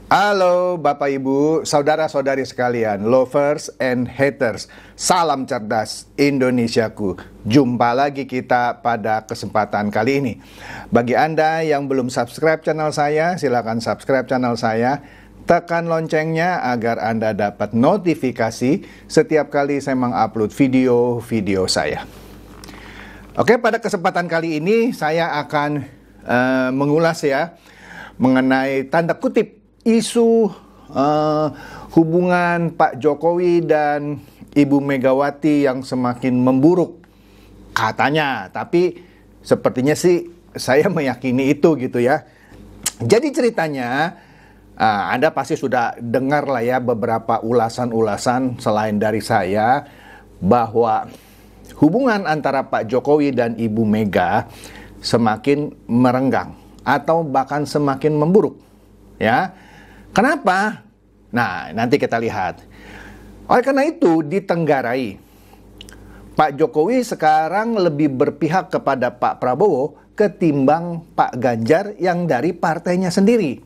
Halo Bapak Ibu, saudara-saudari sekalian, lovers and haters. Salam cerdas Indonesiaku. Jumpa lagi kita pada kesempatan kali ini. Bagi Anda yang belum subscribe channel saya, silakan subscribe channel saya. Tekan loncengnya agar Anda dapat notifikasi setiap kali saya mengupload video-video saya. Oke, pada kesempatan kali ini saya akan mengulas mengenai tanda kutip isu hubungan Pak Jokowi dan Ibu Megawati yang semakin memburuk katanya, tapi sepertinya sih saya meyakini itu gitu ya. Jadi ceritanya Anda pasti sudah dengar lah ya beberapa ulasan-ulasan selain dari saya bahwa hubungan antara Pak Jokowi dan Ibu Mega semakin merenggang atau bahkan semakin memburuk ya. Kenapa? Nah, nanti kita lihat. Oleh karena itu, ditenggarai, Pak Jokowi sekarang lebih berpihak kepada Pak Prabowo ketimbang Pak Ganjar yang dari partainya sendiri.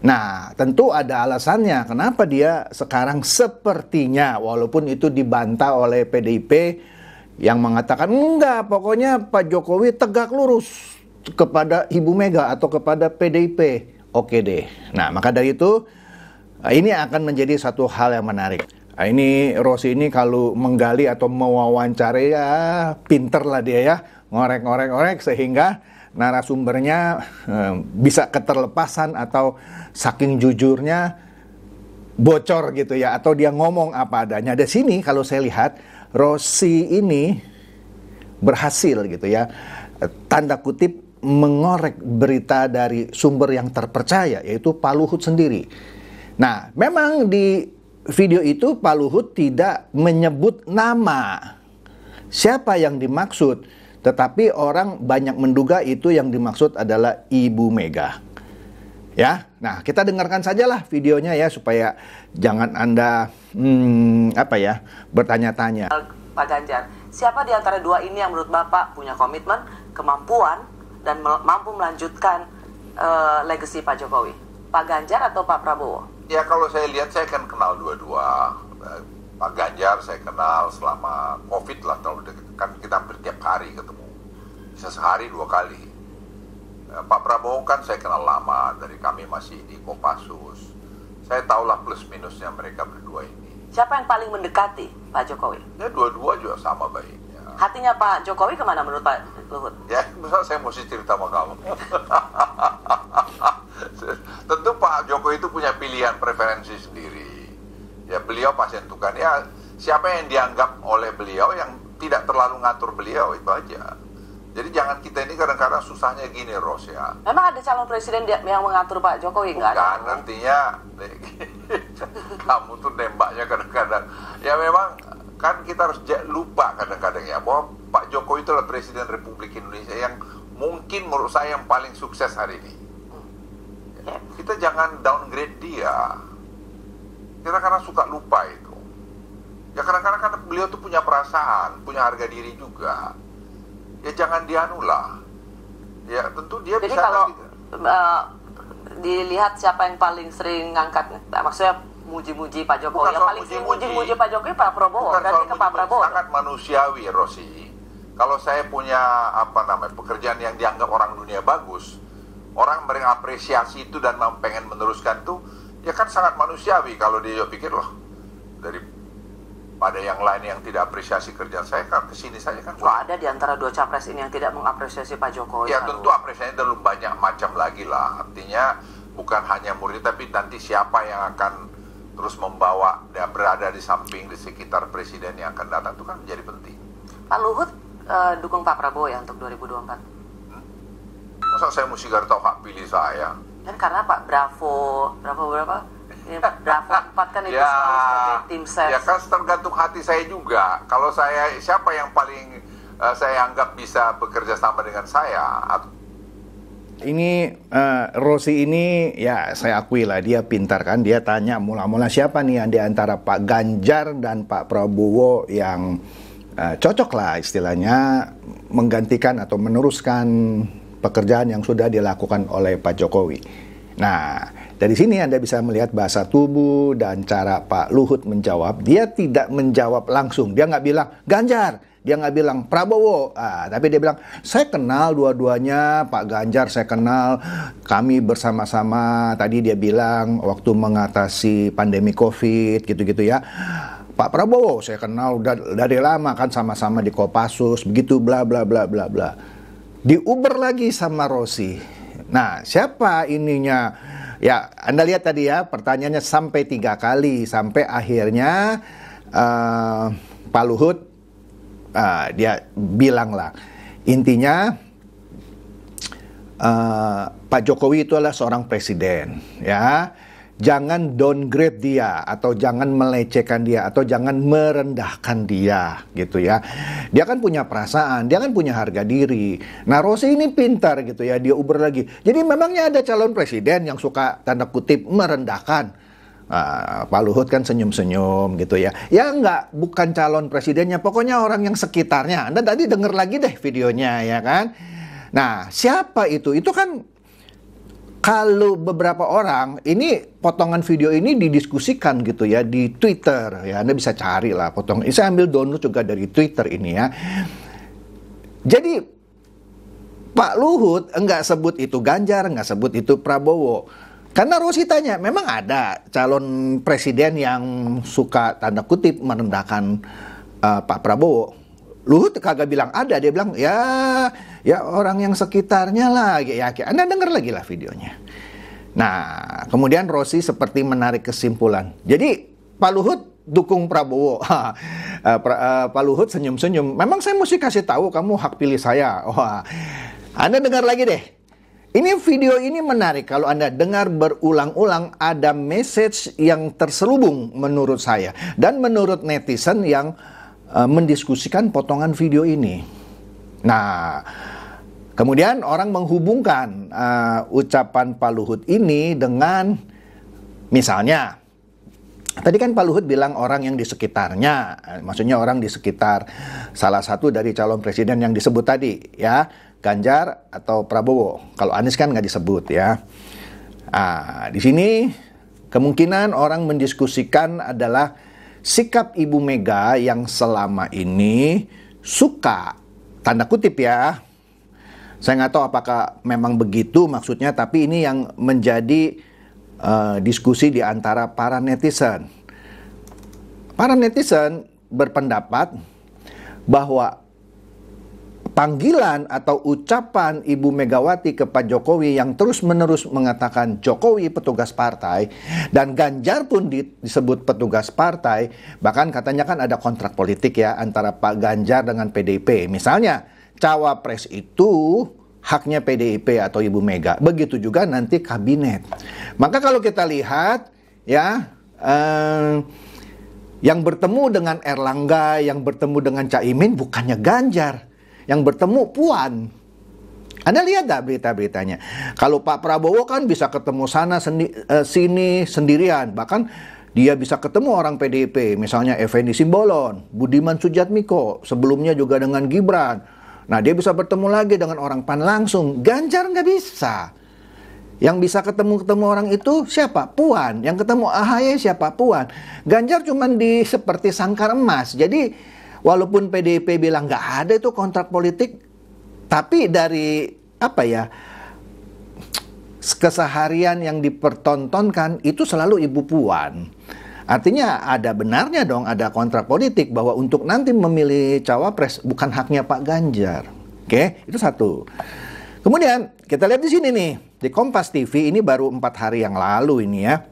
Nah, tentu ada alasannya kenapa dia sekarang sepertinya, walaupun itu dibantah oleh PDIP yang mengatakan, enggak, pokoknya Pak Jokowi tegak lurus kepada Ibu Mega atau kepada PDIP. Oke deh. Nah, maka dari itu ini akan menjadi satu hal yang menarik. Nah, ini Rosi ini kalau menggali atau mewawancari ya pinter lah dia ya, ngorek sehingga narasumbernya bisa keterlepasan atau saking jujurnya bocor gitu ya, atau dia ngomong apa adanya. Di sini kalau saya lihat Rosi ini berhasil gitu ya, tanda kutip mengorek berita dari sumber yang terpercaya, yaitu Pak Luhut sendiri. Nah, memang di video itu Pak Luhut tidak menyebut nama siapa yang dimaksud, tetapi orang banyak menduga itu yang dimaksud adalah Ibu Mega. Ya, nah kita dengarkan sajalah videonya ya supaya jangan Anda bertanya-tanya. Pak Ganjar, siapa di antara dua ini yang menurut Bapak punya komitmen, kemampuan, dan mampu melanjutkan legacy Pak Jokowi? Pak Ganjar atau Pak Prabowo? Ya, kalau saya lihat, saya kan kenal dua-dua. Pak Ganjar saya kenal selama COVID lah, kan kita hampir tiap hari ketemu. Bisa sehari 2 kali. Pak Prabowo kan saya kenal lama, dari kami masih di Kopassus. Saya tahulah plus minusnya mereka berdua ini. Siapa yang paling mendekati Pak Jokowi? Ya, dua-dua juga sama baiknya. Hatinya Pak Jokowi kemana menurut Pak Luhut? Ya, misal saya mesti cerita sama kamu. Tentu Pak Jokowi itu punya pilihan preferensi sendiri. Ya, beliau pasti tentukan. Ya, siapa yang dianggap oleh beliau yang tidak terlalu ngatur beliau, itu aja. Jadi jangan kita ini kadang-kadang susahnya gini, Ros ya. Memang ada calon presiden yang mengatur Pak Jokowi? Nggak ada. Bukan, artinya kamu tuh nembaknya kadang-kadang. Ya memang kan kita harus lupa kadang-kadang ya bahwa Pak Jokowi itu adalah Presiden Republik Indonesia yang mungkin menurut saya yang paling sukses hari ini. Ya, kita jangan downgrade dia. Kita karena suka lupa itu. Ya kadang-kadang kan beliau tuh punya perasaan, punya harga diri juga. Ya jangan dianulah. Ya tentu dia jadi bisa. Kalau dilihat siapa yang paling sering ngangkat, maksudnya muji-muji Pak Jokowi, yang paling sering muji Pak Jokowi Pak Prabowo, berarti ke Pak Prabowo. Sangat manusiawi, Rosi. Kalau saya punya pekerjaan yang dianggap orang dunia bagus, orang mengapresiasi itu dan pengen meneruskan itu, ya kan sangat manusiawi. Kalau dia pikir loh, daripada yang lain yang tidak apresiasi kerjaan saya, kan kesini saja kan. Kok ada di antara dua capres ini yang tidak mengapresiasi Pak Jokowi? Ya tentu apresiasinya terlalu banyak macam lagi lah. Artinya bukan hanya murid, tapi nanti siapa yang akan terus membawa dia berada di samping, di sekitar presiden yang akan datang, itu kan menjadi penting. Pak Luhut dukung Pak Prabowo ya untuk 2024? Masa saya mesti tahu hak pilih saya? Kan karena Pak Bravo berapa? Bravo 4 kan itu selalu sebagai tim ses. Ya kan tergantung hati saya juga. Kalau saya, siapa yang paling saya anggap bisa bekerja sama dengan saya? Ini Rosi ini ya saya akui lah dia pintar kan, dia tanya mula-mula siapa nih yang di antara Pak Ganjar dan Pak Prabowo yang cocok lah istilahnya menggantikan atau meneruskan pekerjaan yang sudah dilakukan oleh Pak Jokowi. Nah, Dari sini Anda bisa melihat bahasa tubuh dan cara Pak Luhut menjawab. Dia tidak menjawab langsung. Dia nggak bilang Ganjar, dia nggak bilang Prabowo. Tapi dia bilang, saya kenal dua-duanya, Pak Ganjar saya kenal, kami bersama-sama. Tadi dia bilang waktu mengatasi pandemi COVID, gitu-gitu ya. Pak Prabowo saya kenal dari lama kan, sama-sama di Kopassus, begitu bla bla bla bla bla. Diuber lagi sama Rossi. Nah, siapa ininya? Ya, Anda lihat tadi ya, pertanyaannya sampai 3 kali, sampai akhirnya Pak Luhut dia bilang lah, intinya Pak Jokowi itu adalah seorang presiden, ya. Jangan downgrade dia, atau jangan melecehkan dia, atau jangan merendahkan dia, gitu ya. Dia kan punya perasaan, dia kan punya harga diri. Nah, Rossi ini pintar gitu ya, dia uber lagi. Jadi memangnya ada calon presiden yang suka tanda kutip merendahkan? Pak Luhut kan senyum-senyum gitu ya. Ya enggak, bukan calon presidennya, pokoknya orang yang sekitarnya. Anda tadi denger lagi deh videonya ya kan. Nah, siapa itu? Itu kan kalau beberapa orang, ini potongan video ini didiskusikan gitu ya di Twitter ya, Anda bisa cari lah potongan. Saya ambil download juga dari Twitter ini ya. Jadi Pak Luhut enggak sebut itu Ganjar, enggak sebut itu Prabowo. Karena Rossi tanya, memang ada calon presiden yang suka tanda kutip merendahkan Pak Prabowo? Luhut kagak bilang ada, dia bilang ya orang yang sekitarnya lah. Ya, Anda dengar lagi lah videonya. Nah, kemudian Rossi seperti menarik kesimpulan. Jadi Pak Luhut dukung Prabowo. Pak Luhut senyum-senyum. Memang saya mesti kasih tahu kamu hak pilih saya. Wah, Anda dengar lagi deh. Ini video ini menarik. Kalau Anda dengar berulang-ulang, ada message yang terselubung menurut saya dan menurut netizen yang mendiskusikan potongan video ini. Nah, kemudian orang menghubungkan ucapan Pak Luhut ini dengan, misalnya, tadi kan Pak Luhut bilang orang yang di sekitarnya, maksudnya orang di sekitar salah satu dari calon presiden yang disebut tadi, ya, Ganjar atau Prabowo. Kalau Anies kan nggak disebut ya. Di sini kemungkinan orang mendiskusikan adalah sikap Ibu Mega yang selama ini suka, tanda kutip ya, saya nggak tahu apakah memang begitu maksudnya, tapi ini yang menjadi diskusi di antara para netizen. Para netizen berpendapat bahwa panggilan atau ucapan Ibu Megawati ke Pak Jokowi yang terus-menerus mengatakan Jokowi petugas partai, dan Ganjar pun disebut petugas partai, bahkan katanya kan ada kontrak politik ya antara Pak Ganjar dengan PDIP. Misalnya, cawapres itu haknya PDIP atau Ibu Mega. Begitu juga nanti kabinet. Maka kalau kita lihat ya, yang bertemu dengan Erlangga, yang bertemu dengan Caimin bukannya Ganjar, yang bertemu Puan. Anda lihat dah berita-beritanya. Kalau Pak Prabowo kan bisa ketemu sana sini sendirian. Bahkan dia bisa ketemu orang PDIP. Misalnya Effendi Simbolon, Budiman Sujatmiko. Sebelumnya juga dengan Gibran. Nah, dia bisa bertemu lagi dengan orang PAN langsung. Ganjar nggak bisa. Yang bisa ketemu orang itu siapa? Puan. Yang ketemu AHY siapa? Puan. Ganjar cuman seperti sangkar emas. Jadi walaupun PDIP bilang nggak ada itu kontrak politik, tapi dari keseharian yang dipertontonkan itu selalu Ibu Puan. Artinya ada benarnya dong ada kontrak politik bahwa untuk nanti memilih cawapres bukan haknya Pak Ganjar. Oke, itu satu. Kemudian kita lihat di sini nih, di Kompas TV ini baru 4 hari yang lalu ini ya.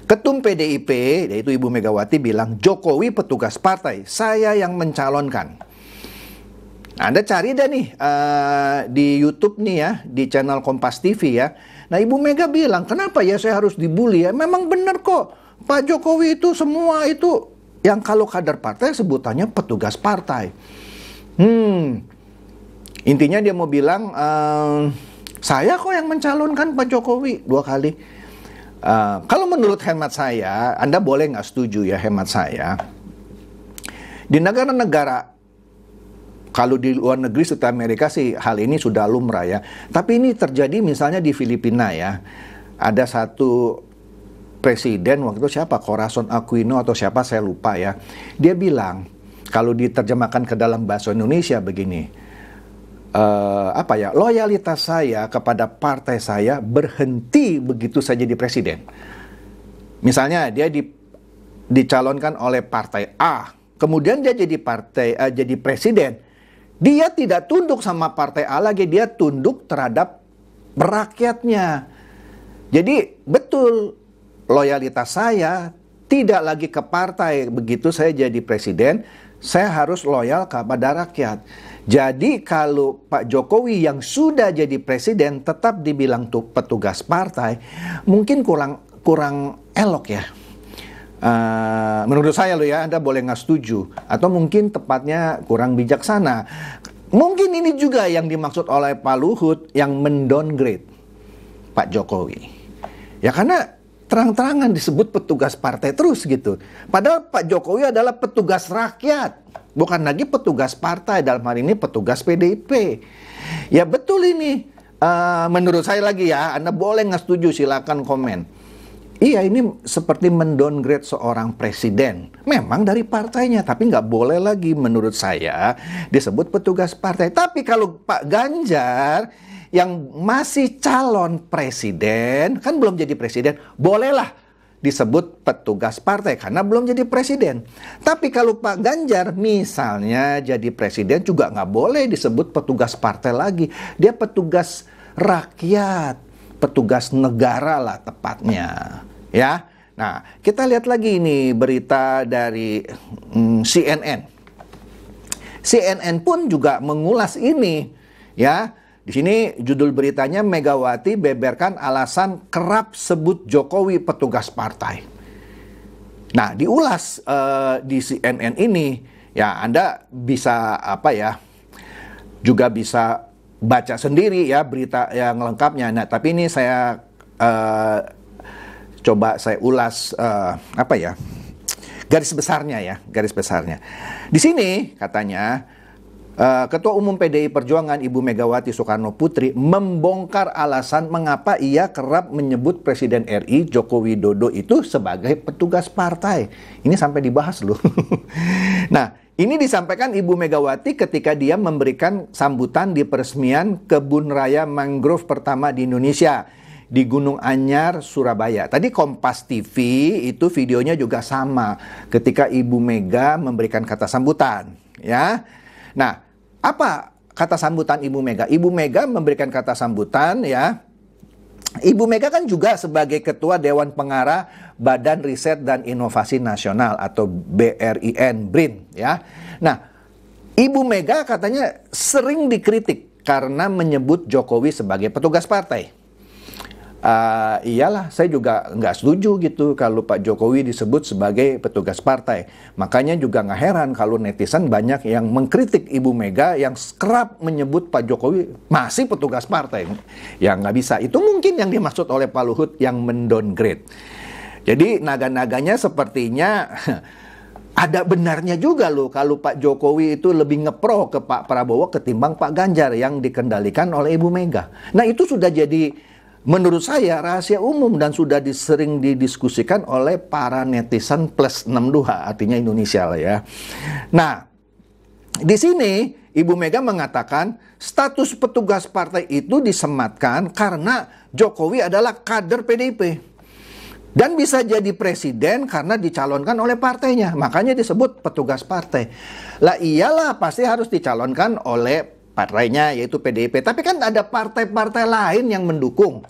Ketum PDIP, yaitu Ibu Megawati bilang, Jokowi petugas partai, saya yang mencalonkan. Anda cari deh nih di YouTube nih ya, di channel Kompas TV ya. Nah, Ibu Mega bilang, kenapa ya saya harus dibully ya? Memang benar kok, Pak Jokowi itu semua itu yang kalau kader partai sebutannya petugas partai. Intinya dia mau bilang, saya kok yang mencalonkan Pak Jokowi 2 kali. Kalau menurut hemat saya, Anda boleh nggak setuju ya hemat saya. Di negara-negara, kalau di luar negeri seperti Amerika sih hal ini sudah lumrah ya. Tapi ini terjadi misalnya di Filipina ya. ada satu presiden waktu itu, siapa, Corazon Aquino atau siapa saya lupa ya, dia bilang kalau diterjemahkan ke dalam bahasa Indonesia begini, loyalitas saya kepada partai saya berhenti begitu saya jadi presiden. Misalnya dia dicalonkan oleh partai A, kemudian dia jadi presiden, dia tidak tunduk sama partai A lagi, dia tunduk terhadap rakyatnya. Jadi betul, loyalitas saya tidak lagi ke partai. Begitu saya jadi presiden, saya harus loyal kepada rakyat. Jadi kalau Pak Jokowi yang sudah jadi presiden tetap dibilang tuh petugas partai, mungkin kurang elok ya. Menurut saya loh ya, Anda boleh nggak setuju, atau mungkin tepatnya kurang bijaksana. Mungkin ini juga yang dimaksud oleh Pak Luhut yang mendowngrade Pak Jokowi. Ya karena terang-terangan disebut petugas partai terus gitu. Padahal Pak Jokowi adalah petugas rakyat, bukan lagi petugas partai, dalam hal ini petugas PDIP. Ya betul ini. Menurut saya lagi ya, Anda boleh nggak setuju, silakan komen. Iya, ini seperti mendowngrade seorang presiden. Memang dari partainya, tapi nggak boleh lagi menurut saya disebut petugas partai. Tapi kalau Pak Ganjar yang masih calon presiden, kan belum jadi presiden, bolehlah disebut petugas partai karena belum jadi presiden. Tapi kalau Pak Ganjar misalnya jadi presiden juga nggak boleh disebut petugas partai lagi. Dia petugas rakyat, petugas negara lah tepatnya, ya. Nah, kita lihat lagi ini berita dari CNN. CNN pun juga mengulas ini, ya. Di sini judul beritanya, Megawati beberkan alasan kerap sebut Jokowi petugas partai. Nah, diulas di CNN ini, ya Anda bisa juga bisa baca sendiri ya berita yang lengkapnya. Nah, tapi ini saya coba saya ulas garis besarnya ya, garis besarnya. Di sini katanya Ketua Umum PDI Perjuangan Ibu Megawati Soekarno Putri membongkar alasan mengapa ia kerap menyebut Presiden RI Joko Widodo itu sebagai petugas partai. Ini sampai dibahas loh. Nah, ini disampaikan Ibu Megawati ketika dia memberikan sambutan di peresmian kebun raya mangrove pertama di Indonesia di Gunung Anyar, Surabaya. Tadi Kompas TV itu videonya juga sama ketika Ibu Mega memberikan kata sambutan, ya. Nah, apa kata sambutan Ibu Mega? Ibu Mega memberikan kata sambutan, ya. Ibu Mega kan juga sebagai Ketua Dewan Pengarah Badan Riset dan Inovasi Nasional atau BRIN, ya. Nah, Ibu Mega katanya sering dikritik karena menyebut Jokowi sebagai petugas partai. Iyalah, saya juga nggak setuju gitu kalau Pak Jokowi disebut sebagai petugas partai. Makanya juga nggak heran kalau netizen banyak yang mengkritik Ibu Mega yang kerap menyebut Pak Jokowi masih petugas partai. Ya nggak bisa. Itu mungkin yang dimaksud oleh Pak Luhut yang mendowngrade. Jadi naga-naganya sepertinya ada benarnya juga loh kalau Pak Jokowi itu lebih ngepro ke Pak Prabowo ketimbang Pak Ganjar yang dikendalikan oleh Ibu Mega. Nah, itu sudah jadi menurut saya rahasia umum dan sudah sering didiskusikan oleh para netizen plus 62, artinya Indonesia lah ya. Nah, di sini Ibu Mega mengatakan status petugas partai itu disematkan karena Jokowi adalah kader PDIP. Dan bisa jadi presiden karena dicalonkan oleh partainya. Makanya disebut petugas partai. Lah iyalah pasti harus dicalonkan oleh partainya yaitu PDIP. Tapi kan ada partai-partai lain yang mendukung.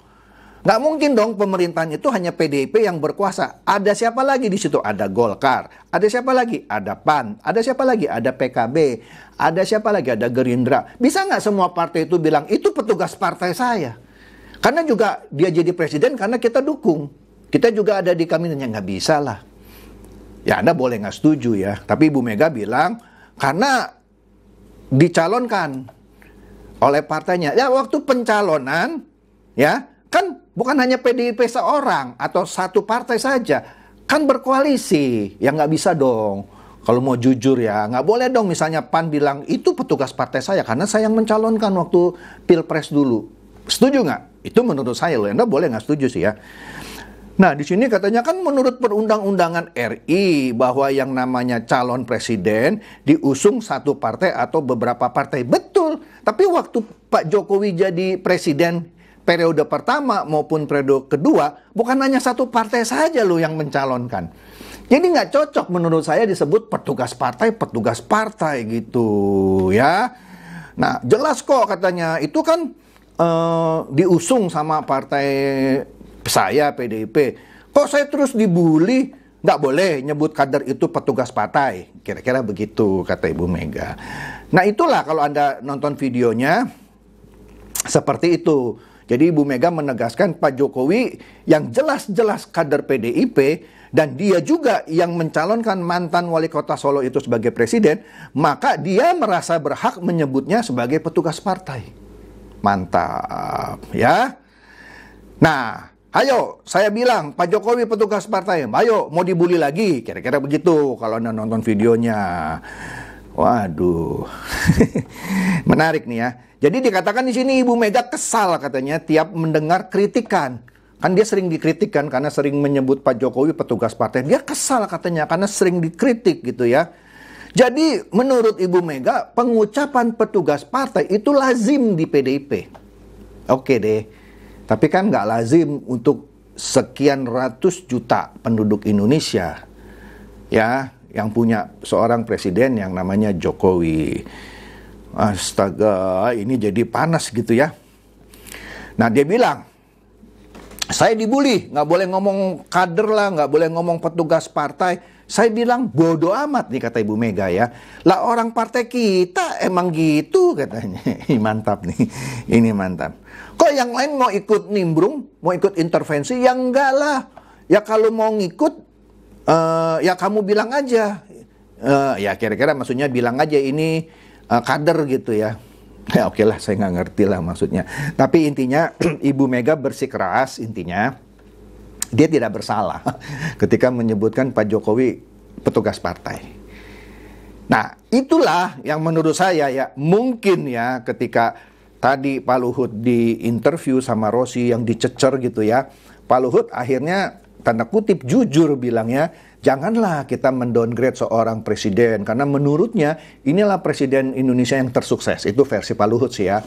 Nggak mungkin dong pemerintahan itu hanya PDIP yang berkuasa. Ada siapa lagi di situ? Ada Golkar. Ada siapa lagi? Ada PAN. Ada siapa lagi? Ada PKB. Ada siapa lagi? Ada Gerindra. Bisa nggak semua partai itu bilang, itu petugas partai saya? Karena juga dia jadi presiden karena kita dukung. Kita juga ada di kabinetnya. Nggak bisa lah. Ya Anda boleh nggak setuju ya. Tapi Ibu Mega bilang, karena dicalonkan oleh partainya. Ya waktu pencalonan, ya kan bukan hanya PDIP seorang atau satu partai saja, kan berkoalisi. Ya nggak bisa dong. Kalau mau jujur ya, nggak boleh dong misalnya PAN bilang itu petugas partai saya karena saya yang mencalonkan waktu Pilpres dulu. Setuju nggak? Itu menurut saya loh. Anda boleh nggak setuju sih ya. Nah, di sini katanya kan menurut perundang-undangan RI bahwa yang namanya calon presiden diusung satu partai atau beberapa partai. Betul. Tapi waktu Pak Jokowi jadi presiden periode pertama maupun periode kedua, bukan hanya satu partai saja loh yang mencalonkan. Jadi nggak cocok menurut saya disebut petugas partai gitu ya. Nah, jelas kok katanya itu kan diusung sama partai saya PDIP. Kok saya terus dibully? Nggak boleh nyebut kader itu petugas partai. Kira-kira begitu kata Ibu Mega. Nah itulah kalau Anda nonton videonya seperti itu. Jadi Ibu Mega menegaskan Pak Jokowi yang jelas-jelas kader PDIP dan dia juga yang mencalonkan mantan wali kota Solo itu sebagai presiden, maka dia merasa berhak menyebutnya sebagai petugas partai. Mantap ya. Nah, ayo, saya bilang, Pak Jokowi petugas partai. Ayo, mau dibully lagi. Kira-kira begitu kalau Anda nonton videonya. Waduh. Menarik nih ya. Jadi dikatakan di sini Ibu Mega kesal katanya tiap mendengar kritikan. Kan dia sering dikritikkan karena sering menyebut Pak Jokowi petugas partai. Dia kesal katanya karena sering dikritik gitu ya. Jadi menurut Ibu Mega, pengucapan petugas partai itu lazim di PDIP. Oke deh. Tapi kan nggak lazim untuk sekian ratus juta penduduk Indonesia ya yang punya seorang presiden yang namanya Jokowi. Astaga, ini jadi panas gitu ya. Nah dia bilang, saya dibully, nggak boleh ngomong kader lah, nggak boleh ngomong petugas partai. Saya bilang bodoh amat nih kata Ibu Mega ya. Lah orang partai kita emang gitu katanya. Ini mantap nih, ini mantap. Kok yang lain mau ikut nimbrung, mau ikut intervensi? Ya enggak lah. Ya kalau mau ngikut, ya kamu bilang aja. Ya kira-kira maksudnya bilang aja ini kader gitu ya. Ya oke lah, saya nggak ngerti lah maksudnya. Tapi intinya Ibu Mega bersikeras intinya. Dia tidak bersalah ketika menyebutkan Pak Jokowi petugas partai. Nah itulah yang menurut saya ya mungkin ya ketika tadi Pak Luhut di interview sama Rossi yang dicecer gitu ya. Pak Luhut akhirnya tanda kutip jujur bilangnya, janganlah kita mendowngrade seorang presiden. Karena menurutnya inilah presiden Indonesia yang tersukses. Itu versi Pak Luhut sih ya.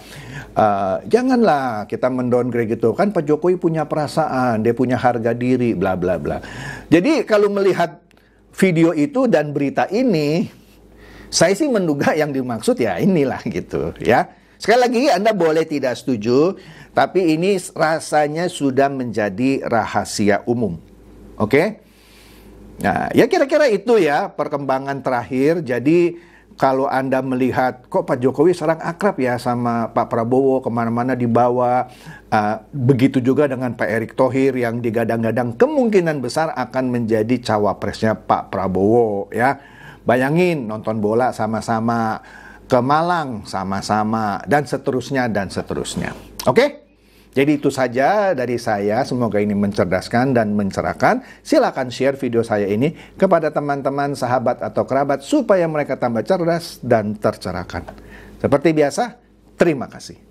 Janganlah kita mendowngrade gitu. Kan Pak Jokowi punya perasaan, dia punya harga diri, bla bla bla. Jadi kalau melihat video itu dan berita ini, saya sih menduga yang dimaksud ya inilah gitu ya. Sekali lagi Anda boleh tidak setuju, tapi ini rasanya sudah menjadi rahasia umum. Oke? Nah, ya kira-kira itu ya perkembangan terakhir. Jadi kalau Anda melihat kok Pak Jokowi sekarang akrab ya sama Pak Prabowo, kemana-mana dibawa. Begitu juga dengan Pak Erick Thohir yang digadang-gadang kemungkinan besar akan menjadi cawapresnya Pak Prabowo ya. Bayangin nonton bola sama-sama, ke Malang sama-sama, dan seterusnya dan seterusnya. Oke? Jadi itu saja dari saya, semoga ini mencerdaskan dan mencerahkan. Silakan share video saya ini kepada teman-teman, sahabat atau kerabat supaya mereka tambah cerdas dan tercerahkan. Seperti biasa, terima kasih.